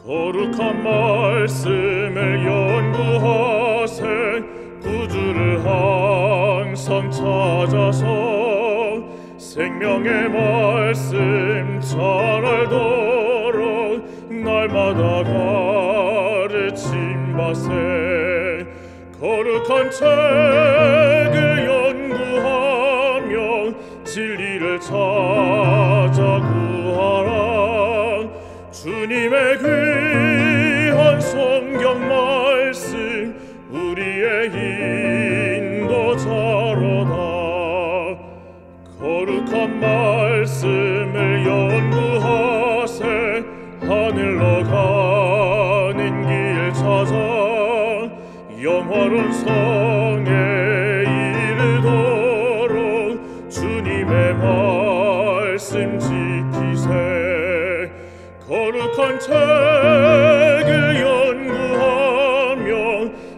거룩한 말씀을 연구하세. 구주를 항상 찾아서 생명의 말씀 잘 알도록 날마다 가르침받세. 거룩한 책을 연구하며 진리를 찾아 구하라. 주님의 귀한 성경 말씀 우리의 인도자로다. 거룩한 말씀을 연구하세. 하늘로 가는 길 찾아 영화로운 성에 이르도록 주님의 말씀 지키세. 거룩한 책을 연구하며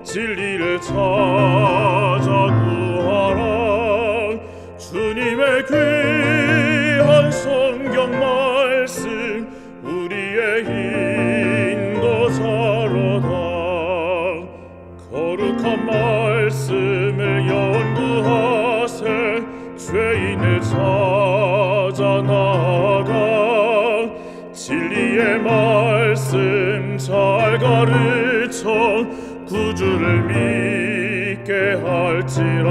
진리를 찾아 구하라. 주님의 귀한 성경 말씀 우리의 인도자로다. 거룩한 말씀을 연구하세. 죄인을 찾아 나아가 진리의 말씀 잘 가르쳐 구주를 믿게 할지라.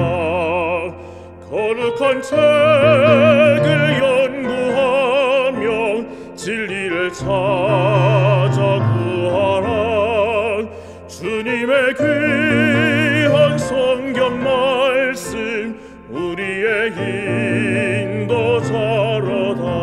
거룩한 책을 연구하며 진리를 찾아 구하라. 주님의 귀한 성경 말씀 우리의 인도자로다.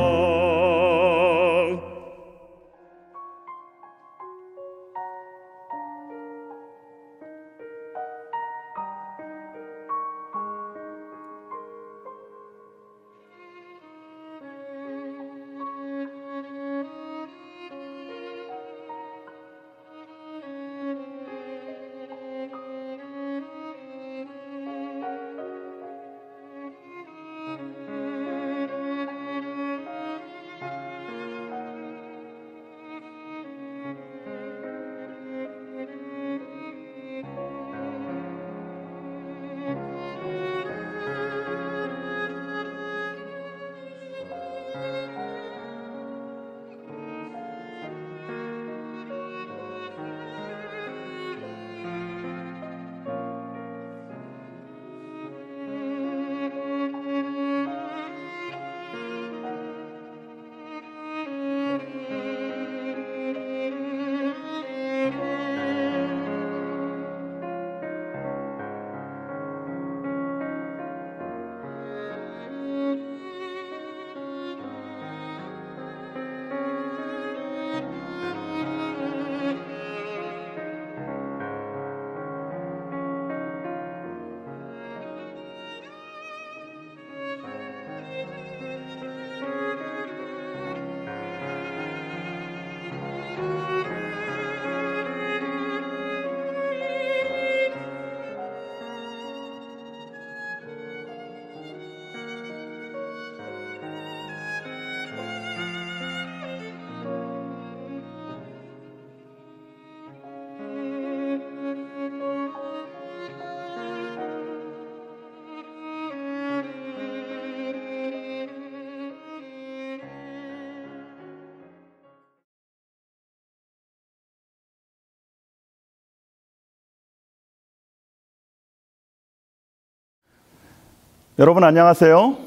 여러분 안녕하세요.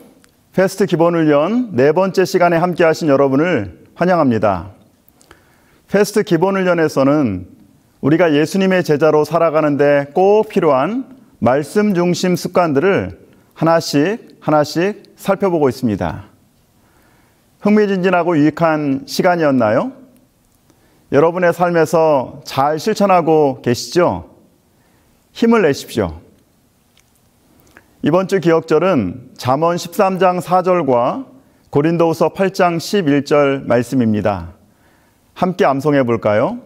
패스트 기본훈련 네 번째 시간에 함께 하신 여러분을 환영합니다. 패스트 기본훈련에서는 우리가 예수님의 제자로 살아가는데 꼭 필요한 말씀 중심 습관들을 하나씩 살펴보고 있습니다. 흥미진진하고 유익한 시간이었나요? 여러분의 삶에서 잘 실천하고 계시죠? 힘을 내십시오. 이번 주 기억절은 잠언 13장 4절과 고린도후서 8장 11절 말씀입니다. 함께 암송해 볼까요?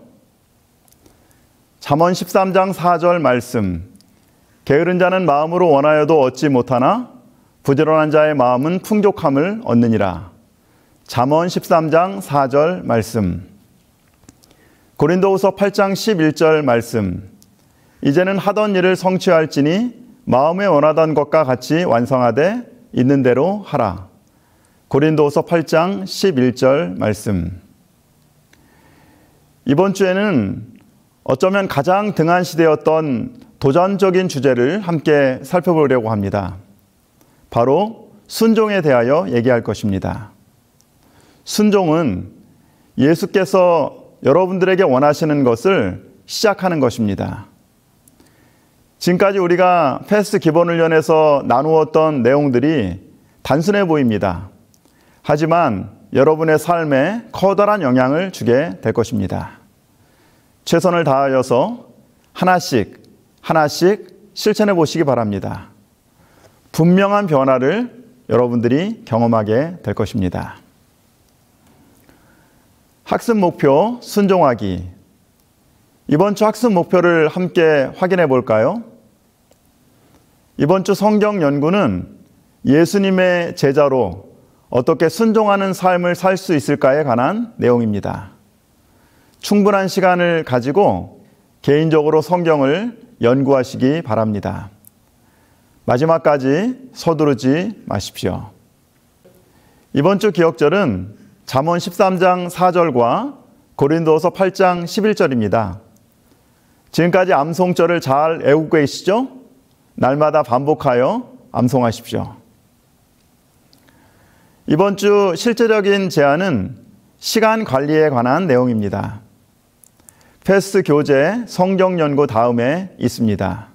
잠언 13장 4절 말씀. 게으른 자는 마음으로 원하여도 얻지 못하나 부지런한 자의 마음은 풍족함을 얻느니라. 잠언 13장 4절 말씀. 고린도후서 8장 11절 말씀. 이제는 하던 일을 성취할지니 마음에 원하던 것과 같이 완성하되 있는 대로 하라. 고린도후서 8장 11절 말씀. 이번 주에는 어쩌면 가장 등한시되었던 도전적인 주제를 함께 살펴보려고 합니다. 바로 순종에 대하여 얘기할 것입니다. 순종은 예수께서 여러분들에게 원하시는 것을 시작하는 것입니다. 지금까지 우리가 패스트 기본훈련에서 나누었던 내용들이 단순해 보입니다. 하지만 여러분의 삶에 커다란 영향을 주게 될 것입니다. 최선을 다하여서 하나씩 실천해 보시기 바랍니다. 분명한 변화를 여러분들이 경험하게 될 것입니다. 학습 목표 순종하기. 이번 주 학습 목표를 함께 확인해 볼까요? 이번 주 성경 연구는 예수님의 제자로 어떻게 순종하는 삶을 살 수 있을까에 관한 내용입니다. 충분한 시간을 가지고 개인적으로 성경을 연구하시기 바랍니다. 마지막까지 서두르지 마십시오. 이번 주 기억절은 잠언 13장 4절과 고린도서 8장 11절입니다. 지금까지 암송절을 잘 외우고 계시죠? 날마다 반복하여 암송하십시오. 이번 주 실제적인 제안은 시간 관리에 관한 내용입니다. 패스트 교재 성경 연구 다음에 있습니다.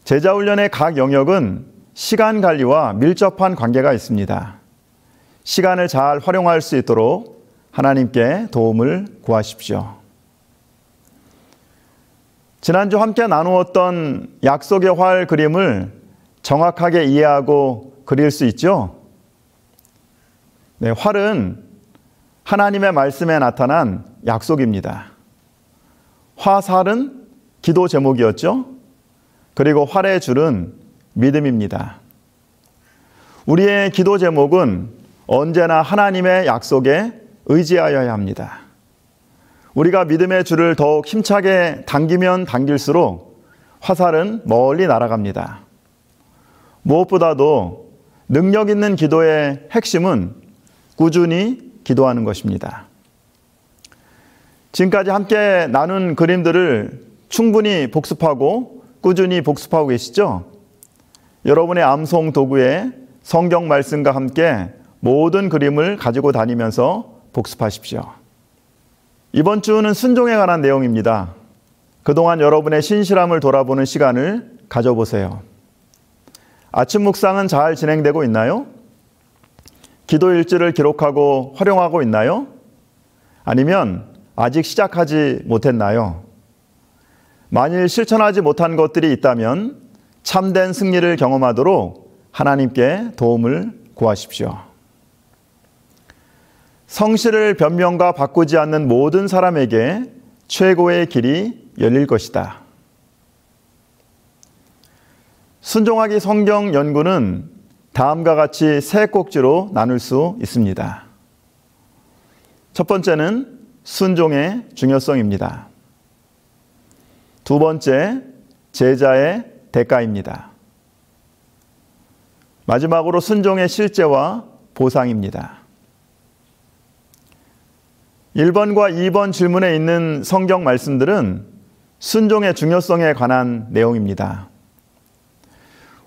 제자훈련의 각 영역은 시간 관리와 밀접한 관계가 있습니다. 시간을 잘 활용할 수 있도록 하나님께 도움을 구하십시오. 지난주 함께 나누었던 약속의 활 그림을 정확하게 이해하고 그릴 수 있죠? 네, 활은 하나님의 말씀에 나타난 약속입니다. 화살은 기도 제목이었죠? 그리고 활의 줄은 믿음입니다. 우리의 기도 제목은 언제나 하나님의 약속에 의지하여야 합니다. 우리가 믿음의 줄을 더욱 힘차게 당기면 당길수록 화살은 멀리 날아갑니다. 무엇보다도 능력 있는 기도의 핵심은 꾸준히 기도하는 것입니다. 지금까지 함께 나눈 그림들을 충분히 복습하고 꾸준히 복습하고 계시죠? 여러분의 암송 도구에 성경 말씀과 함께 모든 그림을 가지고 다니면서 복습하십시오. 이번 주는 순종에 관한 내용입니다. 그동안 여러분의 신실함을 돌아보는 시간을 가져보세요. 아침 묵상은 잘 진행되고 있나요? 기도 일지를 기록하고 활용하고 있나요? 아니면 아직 시작하지 못했나요? 만일 실천하지 못한 것들이 있다면 참된 승리를 경험하도록 하나님께 도움을 구하십시오. 성실을 변명과 바꾸지 않는 모든 사람에게 최고의 길이 열릴 것이다. 순종하기 성경 연구는 다음과 같이 세 꼭지로 나눌 수 있습니다. 첫 번째는 순종의 중요성입니다. 두 번째, 제자의 대가입니다. 마지막으로 순종의 실제와 보상입니다. 1번과 2번 질문에 있는 성경 말씀들은 순종의 중요성에 관한 내용입니다.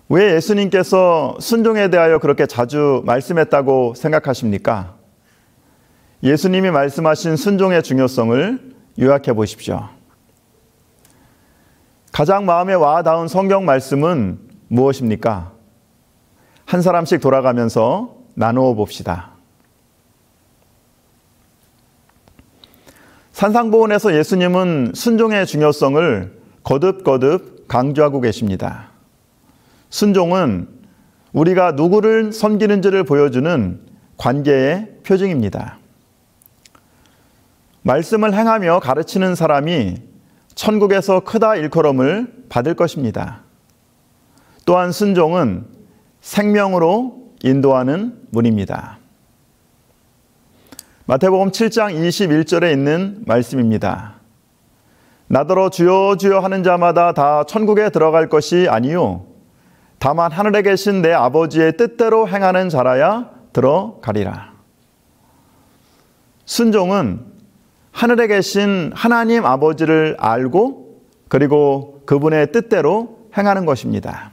왜 예수님께서 순종에 대하여 그렇게 자주 말씀했다고 생각하십니까? 예수님이 말씀하신 순종의 중요성을 요약해 보십시오. 가장 마음에 와닿은 성경 말씀은 무엇입니까? 한 사람씩 돌아가면서 나누어 봅시다. 산상보훈에서 예수님은 순종의 중요성을 거듭거듭 강조하고 계십니다. 순종은 우리가 누구를 섬기는지를 보여주는 관계의 표징입니다. 말씀을 행하며 가르치는 사람이 천국에서 크다 일컬음을 받을 것입니다. 또한 순종은 생명으로 인도하는 문입니다. 마태복음 7장 21절에 있는 말씀입니다. 나더러 주여 주여 하는 자마다 다 천국에 들어갈 것이 아니요 다만 하늘에 계신 내 아버지의 뜻대로 행하는 자라야 들어가리라. 순종은 하늘에 계신 하나님 아버지를 알고 그리고 그분의 뜻대로 행하는 것입니다.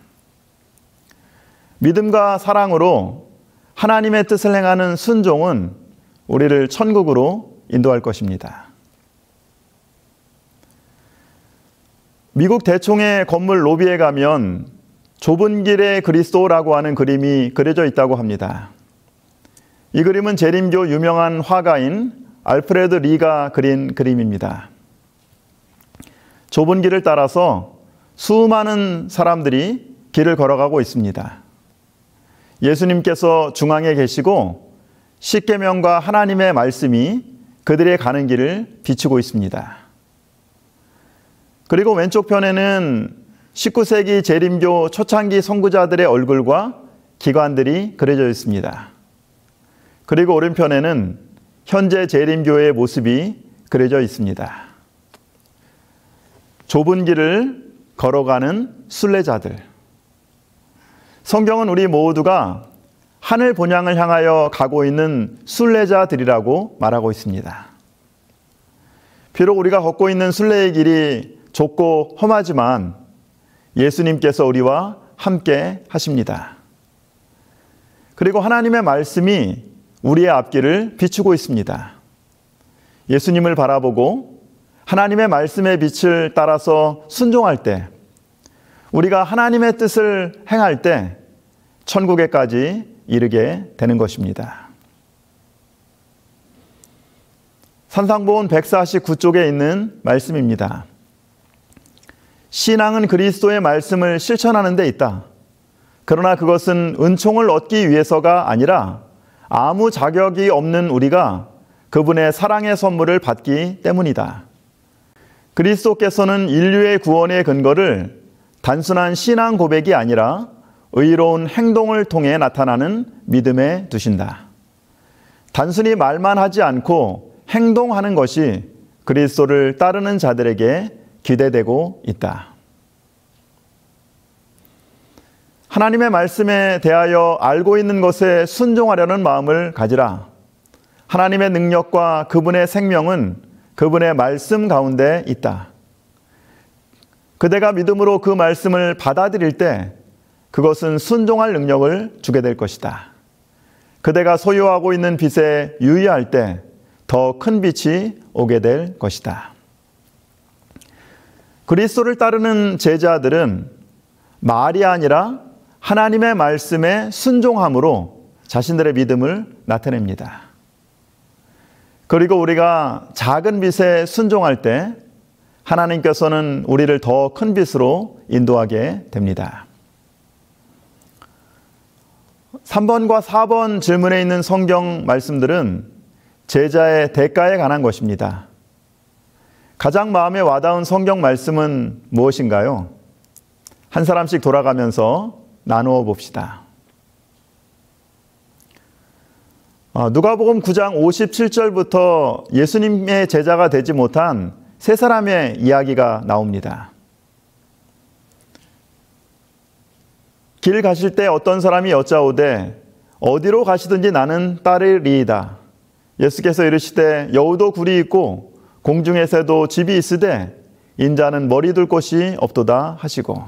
믿음과 사랑으로 하나님의 뜻을 행하는 순종은 우리를 천국으로 인도할 것입니다. 미국 대총회 건물 로비에 가면 좁은 길의 그리스도라고 하는 그림이 그려져 있다고 합니다. 이 그림은 재림교 유명한 화가인 알프레드 리가 그린 그림입니다. 좁은 길을 따라서 수많은 사람들이 길을 걸어가고 있습니다. 예수님께서 중앙에 계시고 십계명과 하나님의 말씀이 그들의 가는 길을 비추고 있습니다. 그리고 왼쪽 편에는 19세기 재림교 초창기 선구자들의 얼굴과 기관들이 그려져 있습니다. 그리고 오른편에는 현재 재림교의 모습이 그려져 있습니다. 좁은 길을 걸어가는 순례자들. 성경은 우리 모두가 하늘 본향을 향하여 가고 있는 순례자들이라고 말하고 있습니다. 비록 우리가 걷고 있는 순례의 길이 좁고 험하지만 예수님께서 우리와 함께 하십니다. 그리고 하나님의 말씀이 우리의 앞길을 비추고 있습니다. 예수님을 바라보고 하나님의 말씀의 빛을 따라서 순종할 때, 우리가 하나님의 뜻을 행할 때 천국에까지 이르게 되는 것입니다. 산상보훈 149쪽에 있는 말씀입니다. 신앙은 그리스도의 말씀을 실천하는 데 있다. 그러나 그것은 은총을 얻기 위해서가 아니라 아무 자격이 없는 우리가 그분의 사랑의 선물을 받기 때문이다. 그리스도께서는 인류의 구원의 근거를 단순한 신앙 고백이 아니라 의로운 행동을 통해 나타나는 믿음에 두신다. 단순히 말만 하지 않고 행동하는 것이 그리스도를 따르는 자들에게 기대되고 있다. 하나님의 말씀에 대하여 알고 있는 것에 순종하려는 마음을 가지라. 하나님의 능력과 그분의 생명은 그분의 말씀 가운데 있다. 그대가 믿음으로 그 말씀을 받아들일 때 그것은 순종할 능력을 주게 될 것이다. 그대가 소유하고 있는 빛에 유의할 때 더 큰 빛이 오게 될 것이다. 그리스도를 따르는 제자들은 말이 아니라 하나님의 말씀에 순종함으로 자신들의 믿음을 나타냅니다. 그리고 우리가 작은 빛에 순종할 때 하나님께서는 우리를 더 큰 빛으로 인도하게 됩니다. 3번과 4번 질문에 있는 성경 말씀들은 제자의 대가에 관한 것입니다. 가장 마음에 와닿은 성경 말씀은 무엇인가요? 한 사람씩 돌아가면서 나누어 봅시다. 누가복음 9장 57절부터 예수님의 제자가 되지 못한 세 사람의 이야기가 나옵니다. 길 가실 때 어떤 사람이 여짜오되 어디로 가시든지 나는 따르리이다. 예수께서 이르시되 여우도 굴이 있고 공중의 새도 집이 있으되 인자는 머리 둘 곳이 없도다 하시고,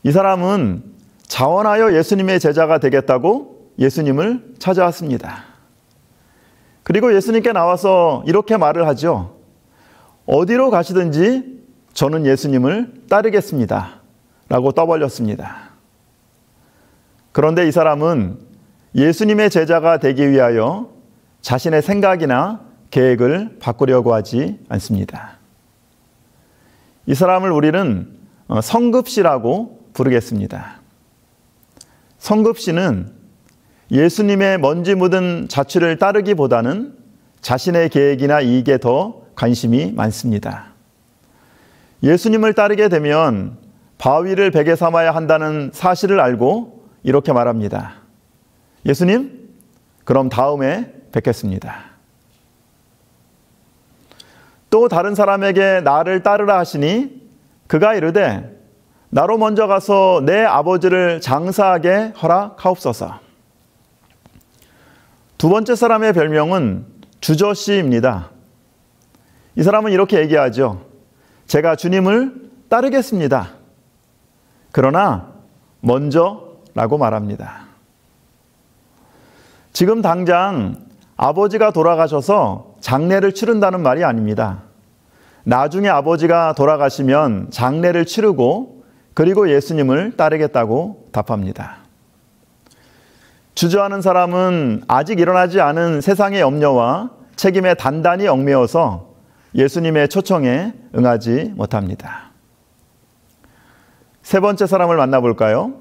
이 사람은 자원하여 예수님의 제자가 되겠다고 예수님을 찾아왔습니다. 그리고 예수님께 나와서 이렇게 말을 하죠. 어디로 가시든지 저는 예수님을 따르겠습니다 라고 떠벌렸습니다. 그런데 이 사람은 예수님의 제자가 되기 위하여 자신의 생각이나 계획을 바꾸려고 하지 않습니다. 이 사람을 우리는 성급시라고 부르겠습니다. 성급시는 예수님의 먼지 묻은 자취를 따르기보다는 자신의 계획이나 이익에 더 관심이 많습니다. 예수님을 따르게 되면 바위를 베개 삼아야 한다는 사실을 알고 이렇게 말합니다. 예수님, 그럼 다음에 뵙겠습니다. 또 다른 사람에게 나를 따르라 하시니 그가 이르되 나로 먼저 가서 내 아버지를 장사하게 허락하옵소서. 두 번째 사람의 별명은 주저씨입니다. 이 사람은 이렇게 얘기하죠. 제가 주님을 따르겠습니다. 그러나 먼저라고 말합니다. 지금 당장 아버지가 돌아가셔서 장례를 치른다는 말이 아닙니다. 나중에 아버지가 돌아가시면 장례를 치르고 그리고 예수님을 따르겠다고 답합니다. 주저하는 사람은 아직 일어나지 않은 세상의 염려와 책임에 단단히 얽매여서 예수님의 초청에 응하지 못합니다. 세 번째 사람을 만나볼까요?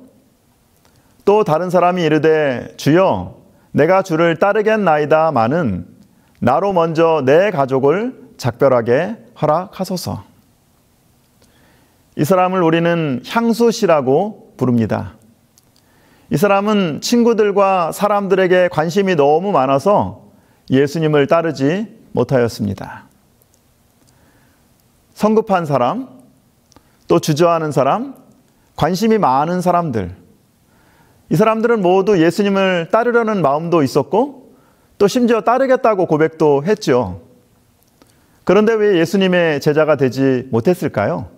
또 다른 사람이 이르되 주여 내가 주를 따르겠나이다마는 나로 먼저 내 가족을 작별하게 허락하소서. 이 사람을 우리는 향수씨라고 부릅니다. 이 사람은 친구들과 사람들에게 관심이 너무 많아서 예수님을 따르지 못하였습니다. 성급한 사람, 또 주저하는 사람, 관심이 많은 사람들, 이 사람들은 모두 예수님을 따르려는 마음도 있었고 또 심지어 따르겠다고 고백도 했죠. 그런데 왜 예수님의 제자가 되지 못했을까요?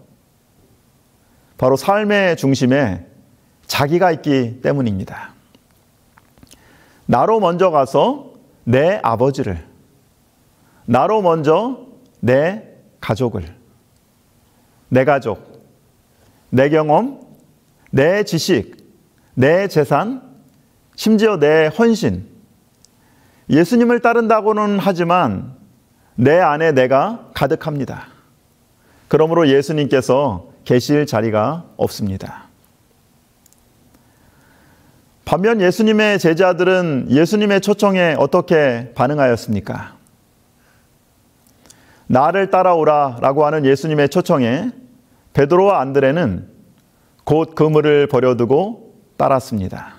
바로 삶의 중심에 자기가 있기 때문입니다. 나로 먼저 가서 내 아버지를, 나로 먼저 내 가족을, 내 가족, 내 경험, 내 지식, 내 재산, 심지어 내 헌신, 예수님을 따른다고는 하지만 내 안에 내가 가득합니다. 그러므로 예수님께서 계실 자리가 없습니다. 반면 예수님의 제자들은 예수님의 초청에 어떻게 반응하였습니까? 나를 따라오라 라고 하는 예수님의 초청에 베드로와 안드레는 곧 그물을 버려두고 따랐습니다.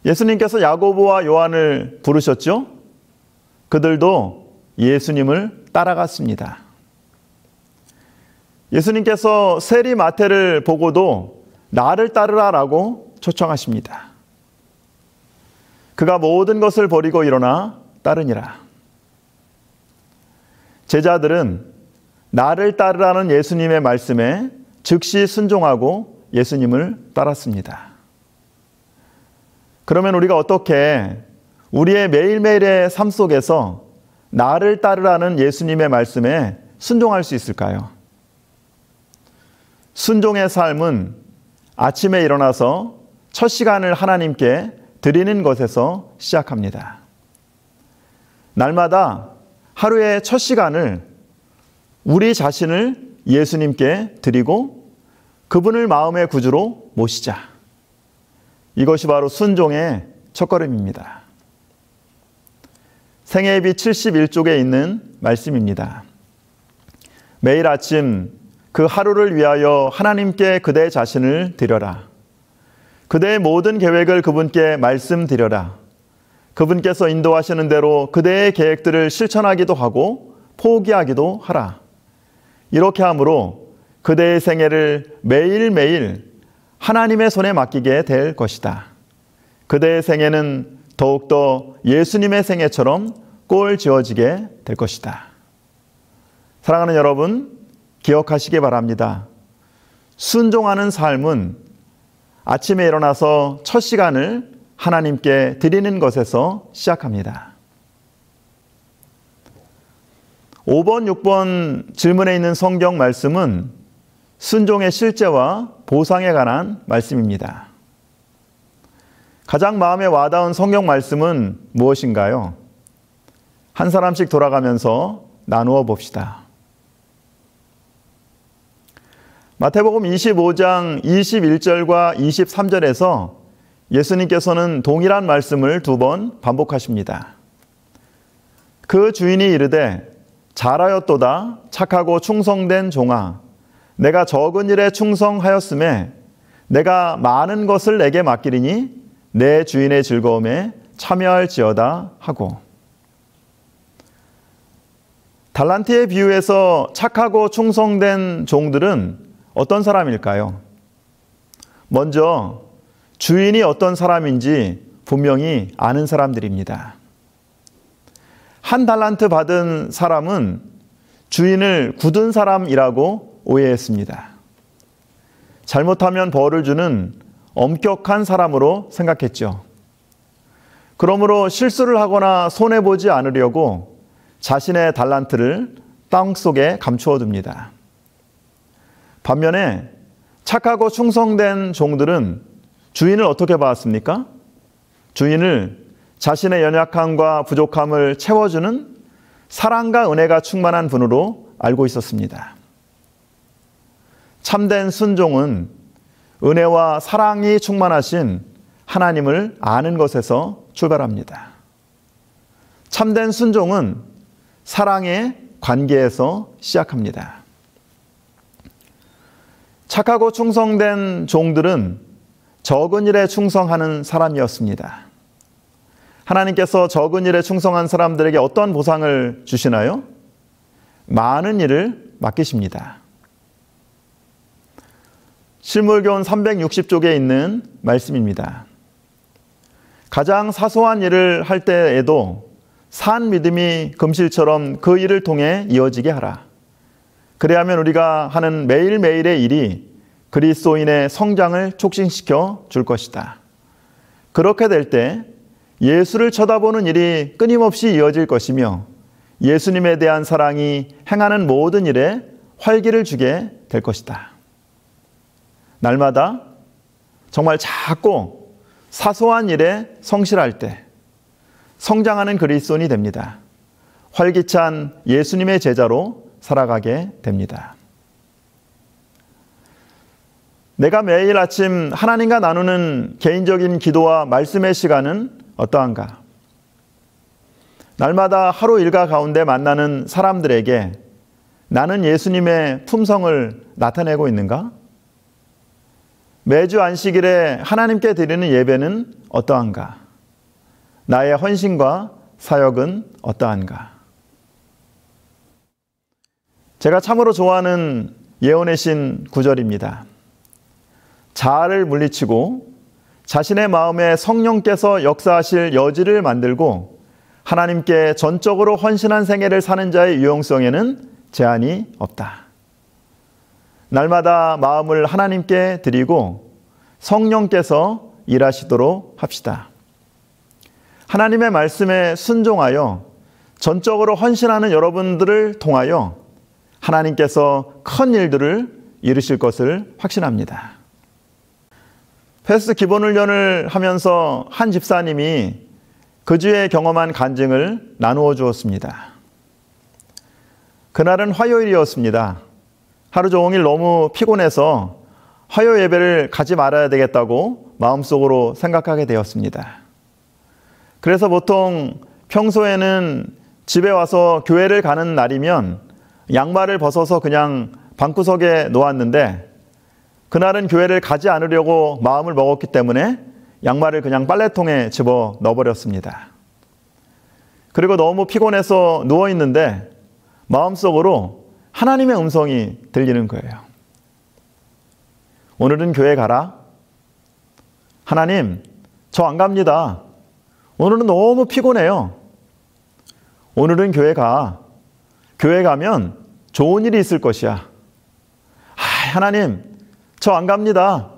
예수님께서 야고보와 요한을 부르셨죠? 그들도 예수님을 따라갔습니다. 예수님께서 세리 마태를 보고도 나를 따르라라고 초청하십니다. 그가 모든 것을 버리고 일어나 따르니라. 제자들은 나를 따르라는 예수님의 말씀에 즉시 순종하고 예수님을 따랐습니다. 그러면 우리가 어떻게 우리의 매일매일의 삶 속에서 나를 따르라는 예수님의 말씀에 순종할 수 있을까요? 순종의 삶은 아침에 일어나서 첫 시간을 하나님께 드리는 것에서 시작합니다. 날마다 하루의 첫 시간을 우리 자신을 예수님께 드리고 그분을 마음의 구주로 모시자. 이것이 바로 순종의 첫걸음입니다. 생애비 71쪽에 있는 말씀입니다. 매일 아침 그 하루를 위하여 하나님께 그대 자신을 드려라. 그대의 모든 계획을 그분께 말씀드려라. 그분께서 인도하시는 대로 그대의 계획들을 실천하기도 하고 포기하기도 하라. 이렇게 함으로 그대의 생애를 매일매일 하나님의 손에 맡기게 될 것이다. 그대의 생애는 더욱더 예수님의 생애처럼 꼴 지어지게 될 것이다. 사랑하는 여러분, 기억하시기 바랍니다. 순종하는 삶은 아침에 일어나서 첫 시간을 하나님께 드리는 것에서 시작합니다. 5번, 6번 질문에 있는 성경 말씀은 순종의 실제와 보상에 관한 말씀입니다. 가장 마음에 와닿은 성경 말씀은 무엇인가요? 한 사람씩 돌아가면서 나누어 봅시다. 마태복음 25장 21절과 23절에서 예수님께서는 동일한 말씀을 2번 반복하십니다. 그 주인이 이르되 잘하였도다 착하고 충성된 종아 내가 적은 일에 충성하였음에 내가 많은 것을 내게 맡기리니 내 주인의 즐거움에 참여할지어다 하고, 달란트의 비유에서 착하고 충성된 종들은 어떤 사람일까요? 먼저 주인이 어떤 사람인지 분명히 아는 사람들입니다. 한 달란트 받은 사람은 주인을 굳은 사람이라고 오해했습니다. 잘못하면 벌을 주는 엄격한 사람으로 생각했죠. 그러므로 실수를 하거나 손해보지 않으려고 자신의 달란트를 땅속에 감추어 둡니다. 반면에 착하고 충성된 종들은 주인을 어떻게 봤습니까? 주인을 자신의 연약함과 부족함을 채워주는 사랑과 은혜가 충만한 분으로 알고 있었습니다. 참된 순종은 은혜와 사랑이 충만하신 하나님을 아는 것에서 출발합니다. 참된 순종은 사랑의 관계에서 시작합니다. 착하고 충성된 종들은 적은 일에 충성하는 사람이었습니다. 하나님께서 적은 일에 충성한 사람들에게 어떤 보상을 주시나요? 많은 일을 맡기십니다. 실물교훈 360쪽에 있는 말씀입니다. 가장 사소한 일을 할 때에도 산 믿음이 금실처럼 그 일을 통해 이어지게 하라. 그래야만 우리가 하는 매일매일의 일이 그리스도인의 성장을 촉진시켜 줄 것이다. 그렇게 될 때 예수를 쳐다보는 일이 끊임없이 이어질 것이며 예수님에 대한 사랑이 행하는 모든 일에 활기를 주게 될 것이다. 날마다 정말 작고 사소한 일에 성실할 때 성장하는 그리스도인이 됩니다. 활기찬 예수님의 제자로 살아가게 됩니다. 내가 매일 아침 하나님과 나누는 개인적인 기도와 말씀의 시간은 어떠한가? 날마다 하루 일과 가운데 만나는 사람들에게 나는 예수님의 품성을 나타내고 있는가? 매주 안식일에 하나님께 드리는 예배는 어떠한가? 나의 헌신과 사역은 어떠한가? 제가 참으로 좋아하는 예언의 신 구절입니다. 자아를 물리치고 자신의 마음에 성령께서 역사하실 여지를 만들고 하나님께 전적으로 헌신한 생애를 사는 자의 유용성에는 제한이 없다. 날마다 마음을 하나님께 드리고 성령께서 일하시도록 합시다. 하나님의 말씀에 순종하여 전적으로 헌신하는 여러분들을 통하여 하나님께서 큰 일들을 이루실 것을 확신합니다. 패스트 기본훈련을 하면서 한 집사님이 그 주에 경험한 간증을 나누어 주었습니다. 그날은 화요일이었습니다. 하루 종일 너무 피곤해서 화요 예배를 가지 말아야 되겠다고 마음속으로 생각하게 되었습니다. 그래서 보통 평소에는 집에 와서 교회를 가는 날이면 양말을 벗어서 그냥 방구석에 놓았는데 그날은 교회를 가지 않으려고 마음을 먹었기 때문에 양말을 그냥 빨래통에 집어 넣어버렸습니다. 그리고 너무 피곤해서 누워있는데 마음속으로 하나님의 음성이 들리는 거예요. 오늘은 교회 가라. 하나님, 저 안 갑니다. 오늘은 너무 피곤해요. 오늘은 교회 가. 교회 가면 좋은 일이 있을 것이야. 하나님, 저 안 갑니다.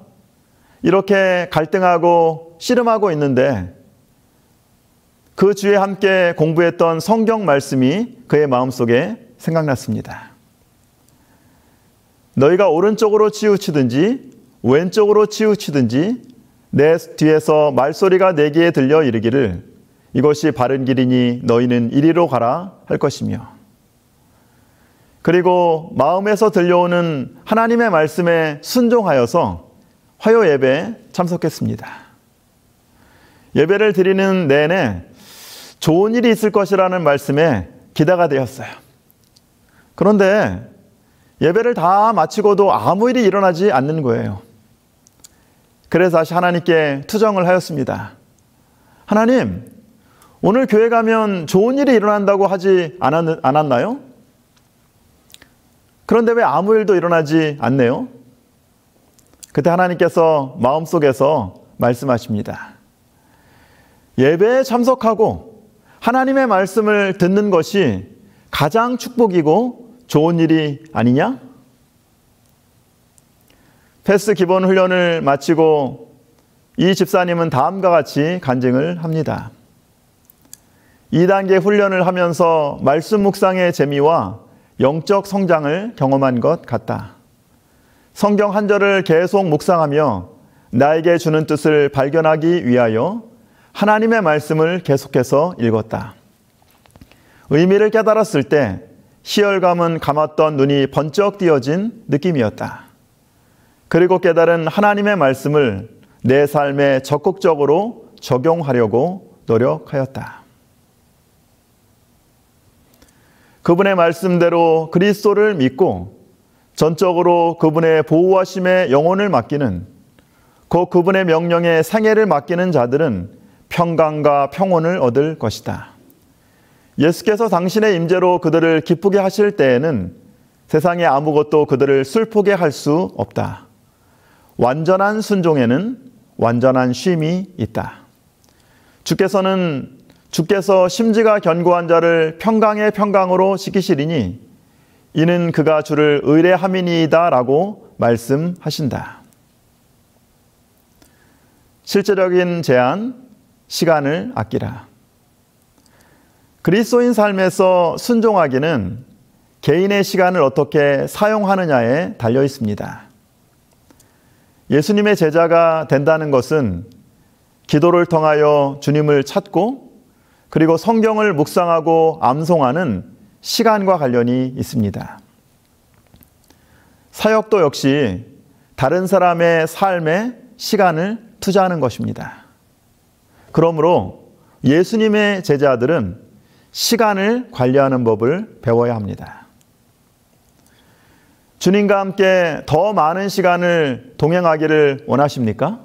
이렇게 갈등하고 씨름하고 있는데 그 주에 함께 공부했던 성경 말씀이 그의 마음속에 생각났습니다. 너희가 오른쪽으로 치우치든지 왼쪽으로 치우치든지 내 뒤에서 말소리가 내 귀에 들려 이르기를 이것이 바른 길이니 너희는 이리로 가라 할 것이며, 그리고 마음에서 들려오는 하나님의 말씀에 순종하여서 화요 예배에 참석했습니다. 예배를 드리는 내내 좋은 일이 있을 것이라는 말씀에 기대가 되었어요. 그런데 예배를 다 마치고도 아무 일이 일어나지 않는 거예요. 그래서 다시 하나님께 투정을 하였습니다. 하나님, 오늘 교회 가면 좋은 일이 일어난다고 하지 않았나요? 그런데 왜 아무 일도 일어나지 않네요? 그때 하나님께서 마음속에서 말씀하십니다. 예배에 참석하고 하나님의 말씀을 듣는 것이 가장 축복이고 좋은 일이 아니냐? 패스 기본 훈련을 마치고 이 집사님은 다음과 같이 간증을 합니다. 2단계 훈련을 하면서 말씀 묵상의 재미와 영적 성장을 경험한 것 같다. 성경 한 절을 계속 묵상하며 나에게 주는 뜻을 발견하기 위하여 하나님의 말씀을 계속해서 읽었다. 의미를 깨달았을 때 희열감은 감았던 눈이 번쩍 띄어진 느낌이었다. 그리고 깨달은 하나님의 말씀을 내 삶에 적극적으로 적용하려고 노력하였다. 그분의 말씀대로 그리스도를 믿고 전적으로 그분의 보호하심에 영혼을 맡기는, 곧 그분의 명령에 생애를 맡기는 자들은 평강과 평온을 얻을 것이다. 예수께서 당신의 임재로 그들을 기쁘게 하실 때에는 세상에 아무것도 그들을 슬프게 할 수 없다. 완전한 순종에는 완전한 쉼이 있다. 주께서 심지가 견고한 자를 평강의 평강으로 지키시리니 이는 그가 주를 의뢰함이니이다 라고 말씀하신다. 실제적인 제안, 시간을 아끼라. 그리스도인 삶에서 순종하기는 개인의 시간을 어떻게 사용하느냐에 달려 있습니다. 예수님의 제자가 된다는 것은 기도를 통하여 주님을 찾고 그리고 성경을 묵상하고 암송하는 시간과 관련이 있습니다. 사역도 역시 다른 사람의 삶에 시간을 투자하는 것입니다. 그러므로 예수님의 제자들은 시간을 관리하는 법을 배워야 합니다. 주님과 함께 더 많은 시간을 동행하기를 원하십니까?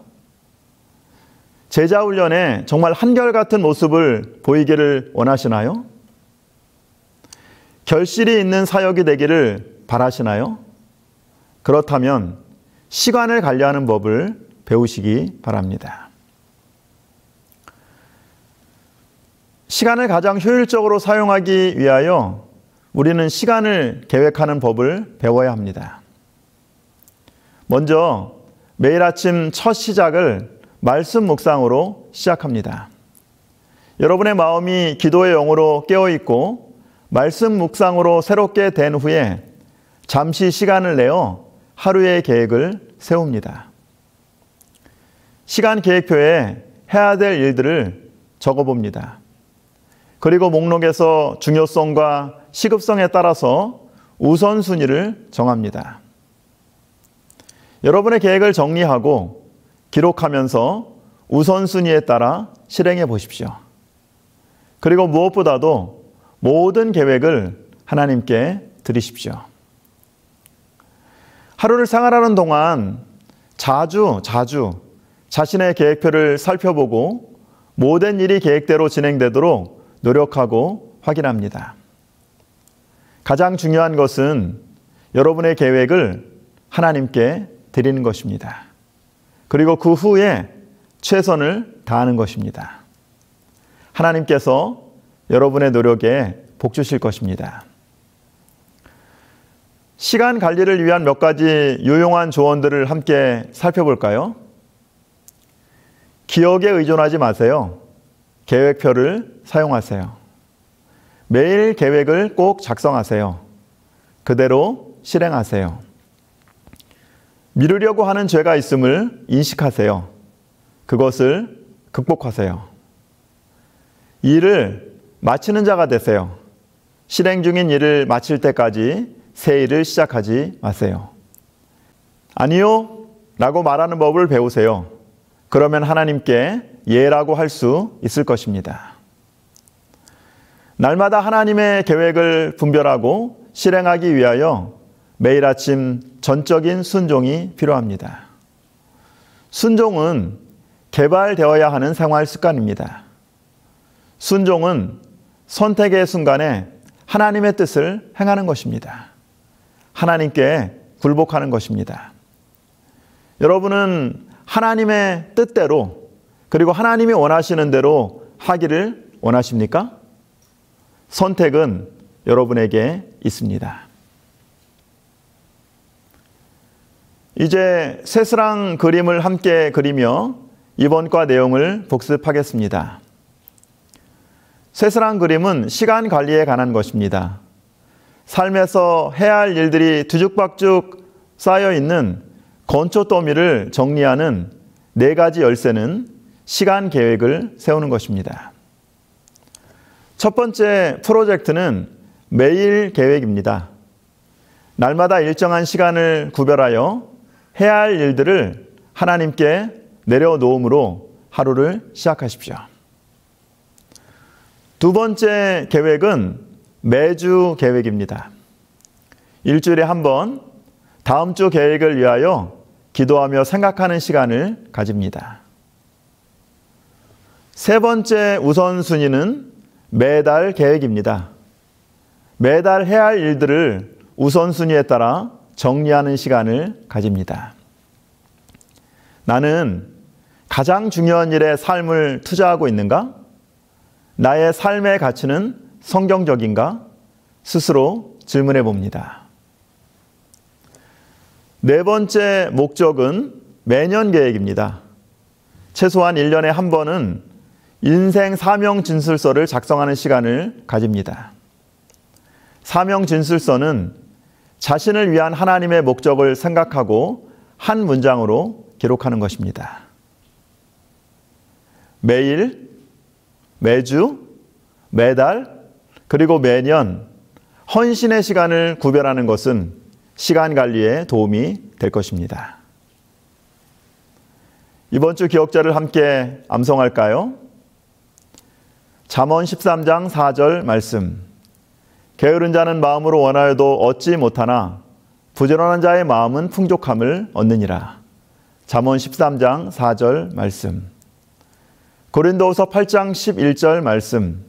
제자 훈련에 정말 한결같은 모습을 보이기를 원하시나요? 결실이 있는 사역이 되기를 바라시나요? 그렇다면 시간을 관리하는 법을 배우시기 바랍니다. 시간을 가장 효율적으로 사용하기 위하여 우리는 시간을 계획하는 법을 배워야 합니다. 먼저 매일 아침 첫 시작을 말씀 묵상으로 시작합니다. 여러분의 마음이 기도의 영으로 깨어있고 말씀 묵상으로 새롭게 된 후에 잠시 시간을 내어 하루의 계획을 세웁니다. 시간 계획표에 해야 될 일들을 적어봅니다. 그리고 목록에서 중요성과 시급성에 따라서 우선순위를 정합니다. 여러분의 계획을 정리하고 기록하면서 우선순위에 따라 실행해 보십시오. 그리고 무엇보다도 모든 계획을 하나님께 드리십시오. 하루를 생활하는 동안 자주 자신의 계획표를 살펴보고 모든 일이 계획대로 진행되도록 노력하고 확인합니다. 가장 중요한 것은 여러분의 계획을 하나님께 드리는 것입니다. 그리고 그 후에 최선을 다하는 것입니다. 하나님께서 여러분의 노력에 복 주실 것입니다. 시간 관리를 위한 몇 가지 유용한 조언들을 함께 살펴볼까요? 기억에 의존하지 마세요. 계획표를 사용하세요. 매일 계획을 꼭 작성하세요. 그대로 실행하세요. 미루려고 하는 죄가 있음을 인식하세요. 그것을 극복하세요. 일을 마치는 자가 되세요. 실행 중인 일을 마칠 때까지 새 일을 시작하지 마세요. 아니요 라고 말하는 법을 배우세요. 그러면 하나님께 예라고 할 수 있을 것입니다. 날마다 하나님의 계획을 분별하고 실행하기 위하여 매일 아침 전적인 순종이 필요합니다. 순종은 개발되어야 하는 생활 습관입니다. 순종은 선택의 순간에 하나님의 뜻을 행하는 것입니다. 하나님께 굴복하는 것입니다. 여러분은 하나님의 뜻대로 그리고 하나님이 원하시는 대로 하기를 원하십니까? 선택은 여러분에게 있습니다. 이제 새스랑 그림을 함께 그리며 이번 과 내용을 복습하겠습니다. 새스랑 그림은 시간 관리에 관한 것입니다. 삶에서 해야 할 일들이 뒤죽박죽 쌓여 있는 건초 더미를 정리하는 4가지 열쇠는 시간 계획을 세우는 것입니다. 첫 번째 프로젝트는 매일 계획입니다. 날마다 일정한 시간을 구별하여 해야 할 일들을 하나님께 내려놓음으로 하루를 시작하십시오. 두 번째 계획은 매주 계획입니다. 일주일에 한 번 다음 주 계획을 위하여 기도하며 생각하는 시간을 가집니다. 세 번째 우선순위는 매달 계획입니다. 매달 해야 할 일들을 우선순위에 따라 정리하는 시간을 가집니다. 나는 가장 중요한 일에 삶을 투자하고 있는가? 나의 삶의 가치는 성경적인가? 스스로 질문해 봅니다. 네 번째 목적은 매년 계획입니다. 최소한 1년에 한 번은 인생 사명 진술서를 작성하는 시간을 가집니다. 사명 진술서는 자신을 위한 하나님의 목적을 생각하고 한 문장으로 기록하는 것입니다. 매일, 매주, 매달, 그리고 매년 헌신의 시간을 구별하는 것은 시간 관리에 도움이 될 것입니다. 이번 주 기억자를 함께 암송할까요? 잠언 13장 4절 말씀. 게으른 자는 마음으로 원하여도 얻지 못하나 부지런한 자의 마음은 풍족함을 얻느니라. 잠언 13장 4절 말씀. 고린도후서 8장 11절 말씀.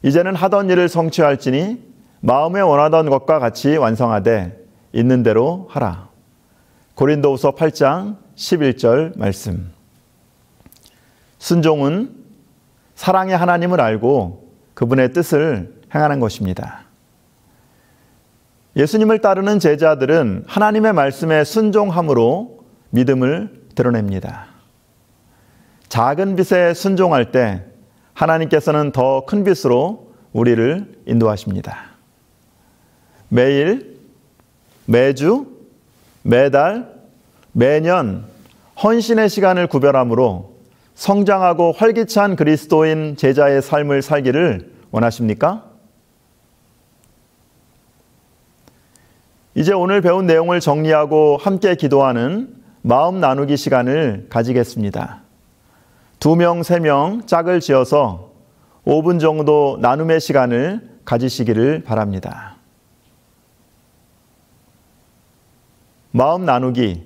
이제는 하던 일을 성취할지니 마음에 원하던 것과 같이 완성하되 있는 대로 하라. 고린도후서 8장 11절 말씀. 순종은 사랑의 하나님을 알고 그분의 뜻을 행하는 것입니다. 예수님을 따르는 제자들은 하나님의 말씀에 순종함으로 믿음을 드러냅니다. 작은 빛에 순종할 때 하나님께서는 더 큰 빛으로 우리를 인도하십니다. 매일, 매주, 매달, 매년 헌신의 시간을 구별함으로 성장하고 활기찬 그리스도인 제자의 삶을 살기를 원하십니까? 이제 오늘 배운 내용을 정리하고 함께 기도하는 마음 나누기 시간을 가지겠습니다. 2명, 3명 짝을 지어서 5분 정도 나눔의 시간을 가지시기를 바랍니다. 마음 나누기.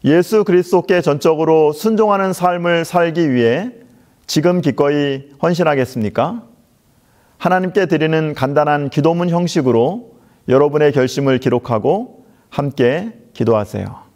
예수 그리스도께 전적으로 순종하는 삶을 살기 위해 지금 기꺼이 헌신하겠습니까? 하나님께 드리는 간단한 기도문 형식으로 여러분의 결심을 기록하고 함께 기도하세요.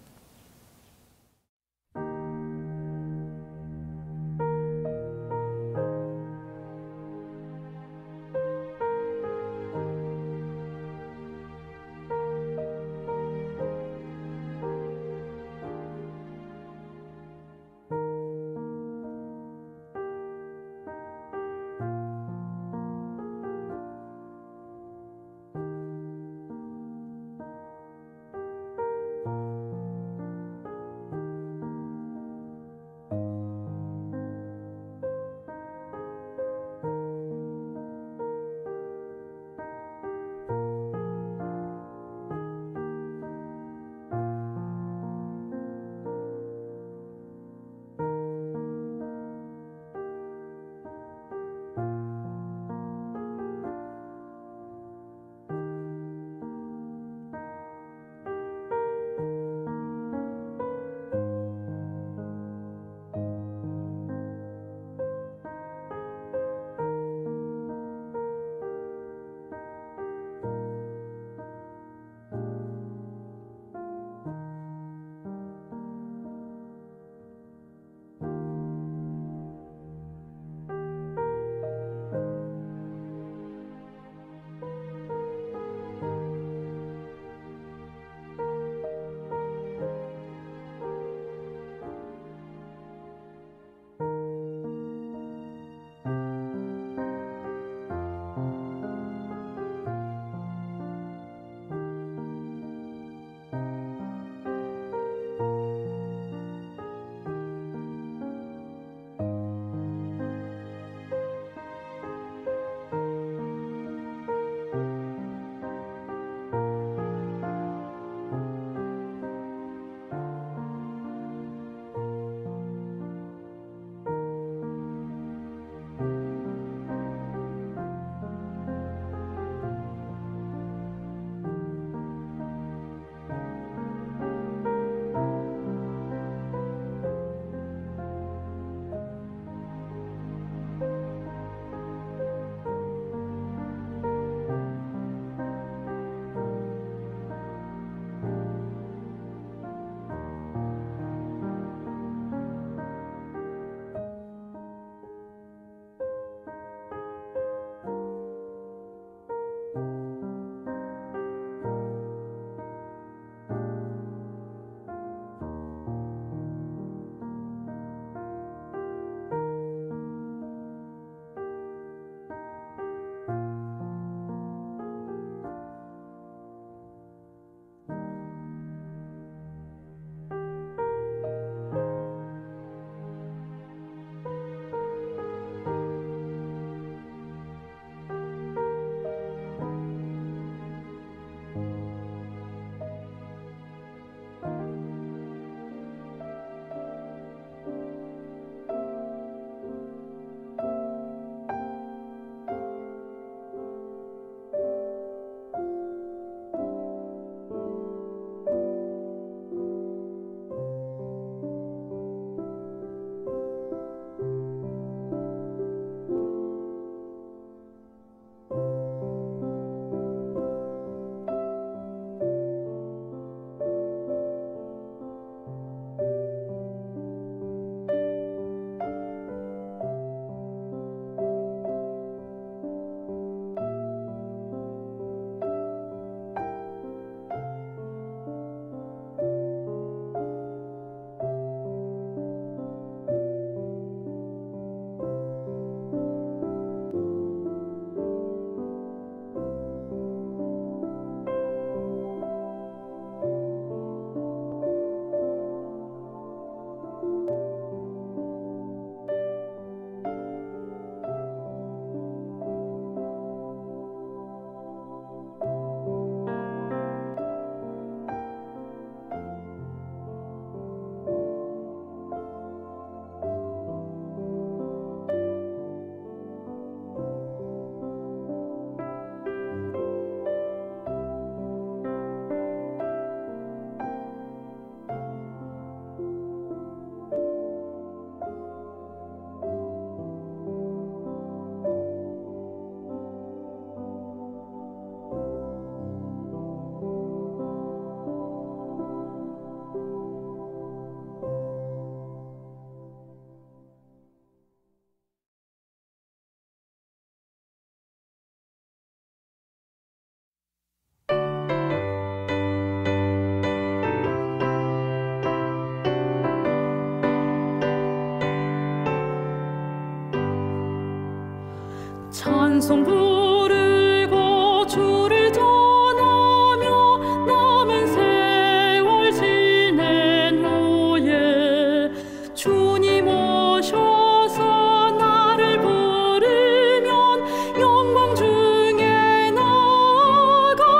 찬송 부르고 주를 전하며 남은 세월 지낸 후에 주님 오셔서 나를 부르면 영광 중에 나아가리.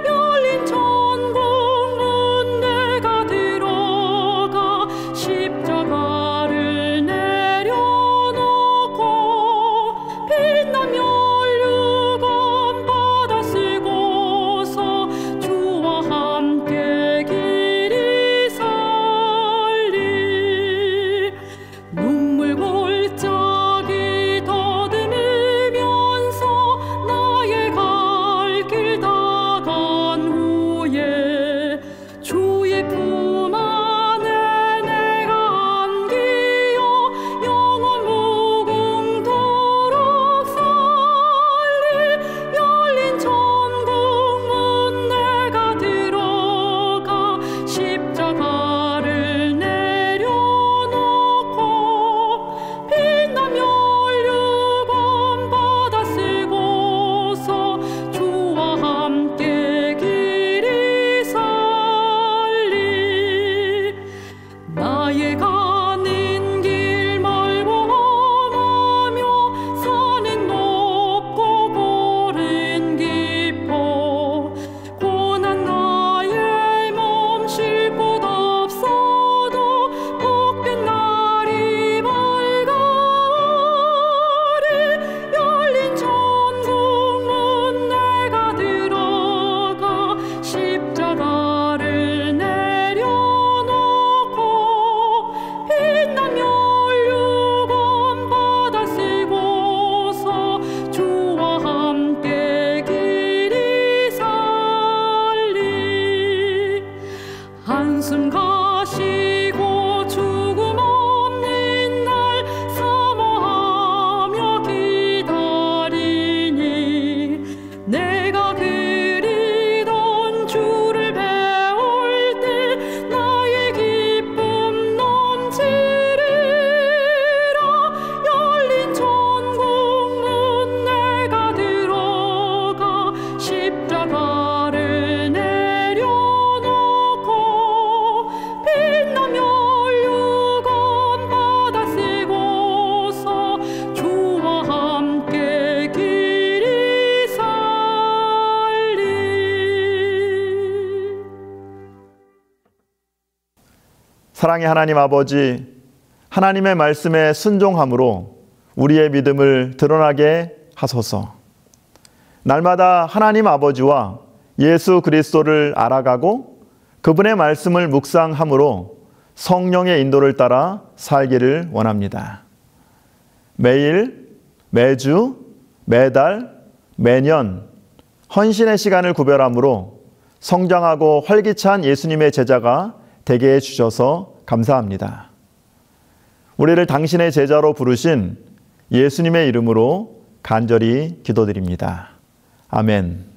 열린 천국 문 내가 들어가 십자가를 내려놓고 빛난 멸류관 받아 쓰고서 주와 함께 길이 살리. 눈물 골짜기 더듬으면서 나의 갈 길 다 간 후에 주의 품 안에 내가 안기어 영원 무궁토록 살리. 열린 천국 문 내가 들어가 십자가를 내려놓고 빛난 멸류관 받아 쓰고서 주와 함께 길이 살리. 나의 가는 길 멀고 험하며 산은 높고 골은 깊어 고난 나의 몸 쉴 곳 없어도 복된 날이 밝아오리. 열린 천국 문 내가 들어가 십자가를 내려놓고 빛난 멸류관 받아 쓰고서 주와 함께 길이 살리. 한숨 가시고 죽음 없는 날 사모하며 기다리니 내가 그리던 주를 배울 때 나의 기쁨 넘치리라. 열린 천국 문 내가 들어가 십자가를 내려놓고 빛난 멸류관 받아 쓰고서 주와 함께 길이 살리. 사랑의 하나님 아버지, 하나님의 말씀에 순종함으로 우리의 믿음을 드러나게 하소서. 날마다 하나님 아버지와 예수 그리스도를 알아가고 그분의 말씀을 묵상함으로 성령의 인도를 따라 살기를 원합니다. 매일, 매주, 매달, 매년 헌신의 시간을 구별함으로 성장하고 활기찬 예수님의 제자가 되게 해주셔서 감사합니다. 우리를 당신의 제자로 부르신 예수님의 이름으로 간절히 기도드립니다. 아멘.